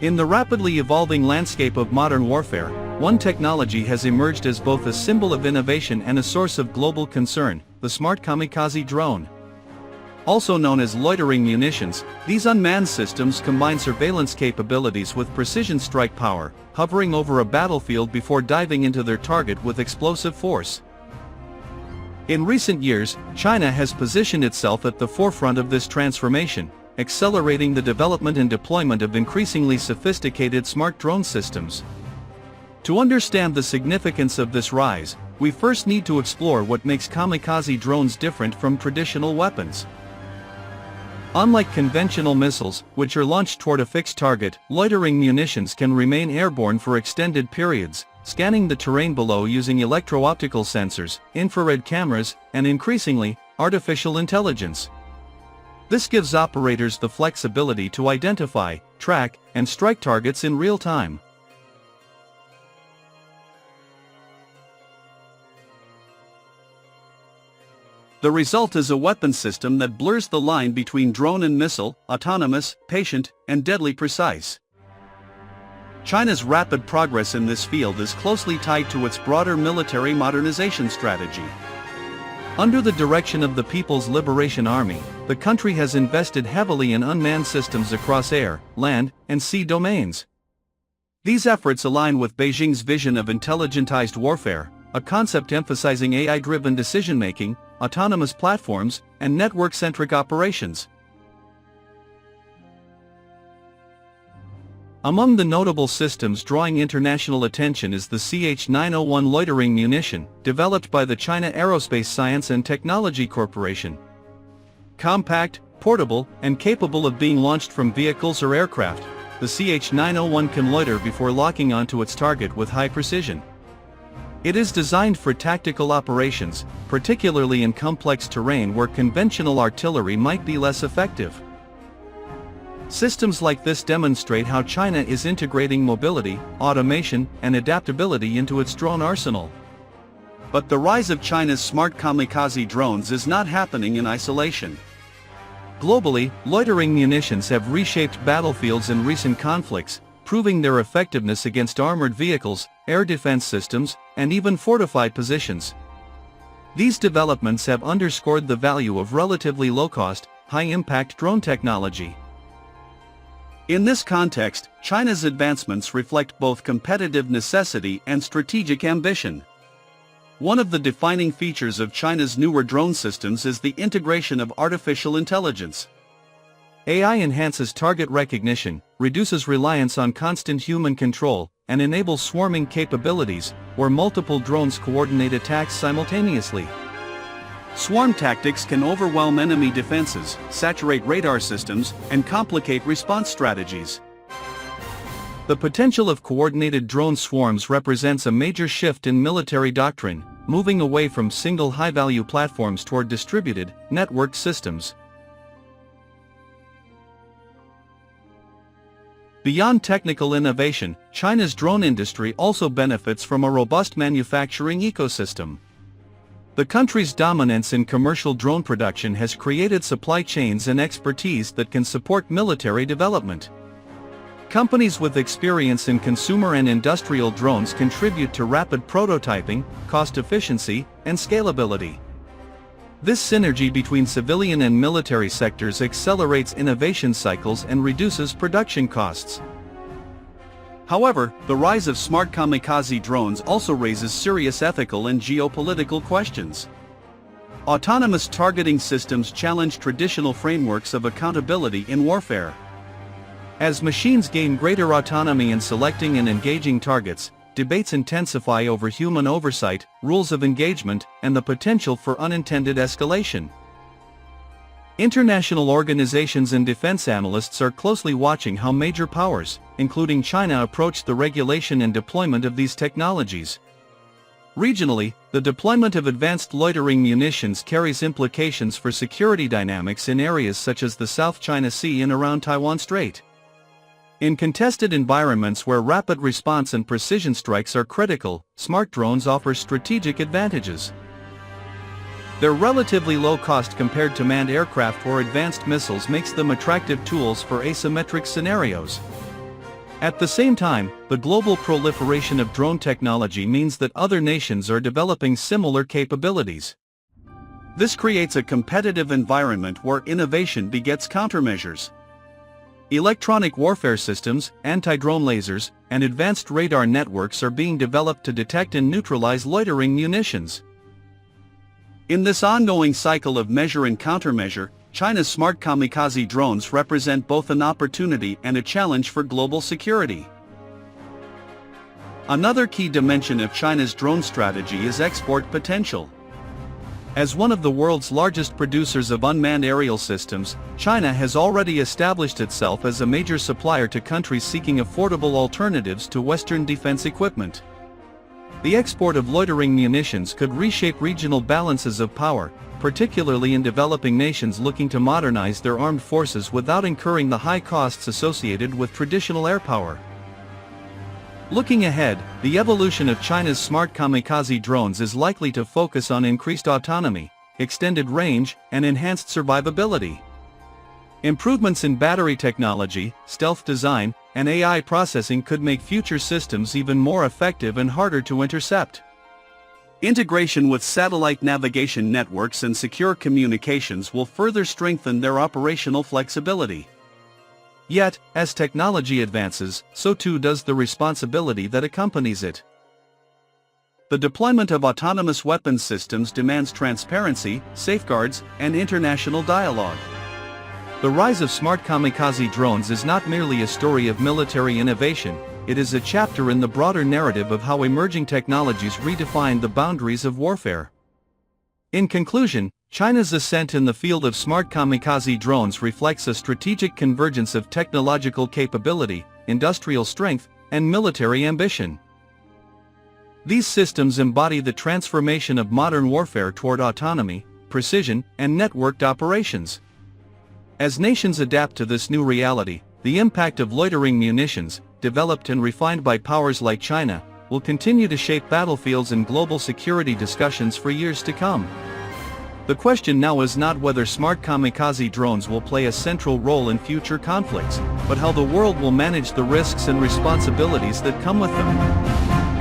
In the rapidly evolving landscape of modern warfare, one technology has emerged as both a symbol of innovation and a source of global concern: the smart kamikaze drone. Also known as loitering munitions, these unmanned systems combine surveillance capabilities with precision strike power, hovering over a battlefield before diving into their target with explosive force. In recent years, China has positioned itself at the forefront of this transformation, accelerating the development and deployment of increasingly sophisticated smart drone systems. To understand the significance of this rise, we first need to explore what makes kamikaze drones different from traditional weapons. Unlike conventional missiles, which are launched toward a fixed target, loitering munitions can remain airborne for extended periods, scanning the terrain below using electro-optical sensors, infrared cameras, and increasingly, artificial intelligence. This gives operators the flexibility to identify, track, and strike targets in real time. The result is a weapon system that blurs the line between drone and missile, autonomous, patient, and deadly precise. China's rapid progress in this field is closely tied to its broader military modernization strategy. Under the direction of the People's Liberation Army, the country has invested heavily in unmanned systems across air, land, and sea domains. These efforts align with Beijing's vision of intelligentized warfare, a concept emphasizing AI-driven decision-making, autonomous platforms, and network-centric operations. Among the notable systems drawing international attention is the CH-901 loitering munition, developed by the China Aerospace Science and Technology Corporation. Compact, portable, and capable of being launched from vehicles or aircraft, the CH-901 can loiter before locking onto its target with high precision. It is designed for tactical operations, particularly in complex terrain where conventional artillery might be less effective. Systems like this demonstrate how China is integrating mobility, automation, and adaptability into its drone arsenal. But the rise of China's smart kamikaze drones is not happening in isolation. Globally, loitering munitions have reshaped battlefields in recent conflicts, proving their effectiveness against armored vehicles, air defense systems, and even fortified positions. These developments have underscored the value of relatively low-cost, high-impact drone technology. In this context, China's advancements reflect both competitive necessity and strategic ambition. One of the defining features of China's newer drone systems is the integration of artificial intelligence. AI enhances target recognition, reduces reliance on constant human control, and enables swarming capabilities, where multiple drones coordinate attacks simultaneously. Swarm tactics can overwhelm enemy defenses, saturate radar systems, and complicate response strategies. The potential of coordinated drone swarms represents a major shift in military doctrine, moving away from single high-value platforms toward distributed, networked systems. Beyond technical innovation, China's drone industry also benefits from a robust manufacturing ecosystem. The country's dominance in commercial drone production has created supply chains and expertise that can support military development. Companies with experience in consumer and industrial drones contribute to rapid prototyping, cost efficiency, and scalability. This synergy between civilian and military sectors accelerates innovation cycles and reduces production costs. However, the rise of smart kamikaze drones also raises serious ethical and geopolitical questions. Autonomous targeting systems challenge traditional frameworks of accountability in warfare. As machines gain greater autonomy in selecting and engaging targets, debates intensify over human oversight, rules of engagement, and the potential for unintended escalation. International organizations and defense analysts are closely watching how major powers, including China, approach the regulation and deployment of these technologies. Regionally, the deployment of advanced loitering munitions carries implications for security dynamics in areas such as the South China Sea and around Taiwan Strait. In contested environments where rapid response and precision strikes are critical, smart drones offer strategic advantages. Their relatively low cost compared to manned aircraft or advanced missiles makes them attractive tools for asymmetric scenarios. At the same time, the global proliferation of drone technology means that other nations are developing similar capabilities. This creates a competitive environment where innovation begets countermeasures. Electronic warfare systems, anti-drone lasers, and advanced radar networks are being developed to detect and neutralize loitering munitions. In this ongoing cycle of measure and countermeasure, China's smart kamikaze drones represent both an opportunity and a challenge for global security. Another key dimension of China's drone strategy is export potential. As one of the world's largest producers of unmanned aerial systems, China has already established itself as a major supplier to countries seeking affordable alternatives to Western defense equipment. The export of loitering munitions could reshape regional balances of power, particularly in developing nations looking to modernize their armed forces without incurring the high costs associated with traditional air power. Looking ahead, the evolution of China's smart kamikaze drones is likely to focus on increased autonomy, extended range, and enhanced survivability. Improvements in battery technology, stealth design, and AI processing could make future systems even more effective and harder to intercept. Integration with satellite navigation networks and secure communications will further strengthen their operational flexibility. Yet, as technology advances, so too does the responsibility that accompanies it. The deployment of autonomous weapons systems demands transparency, safeguards, and international dialogue. The rise of smart kamikaze drones is not merely a story of military innovation, it is a chapter in the broader narrative of how emerging technologies redefine the boundaries of warfare. In conclusion, China's ascent in the field of smart kamikaze drones reflects a strategic convergence of technological capability, industrial strength, and military ambition. These systems embody the transformation of modern warfare toward autonomy, precision, and networked operations. As nations adapt to this new reality, the impact of loitering munitions, developed and refined by powers like China, will continue to shape battlefields and global security discussions for years to come. The question now is not whether smart kamikaze drones will play a central role in future conflicts, but how the world will manage the risks and responsibilities that come with them.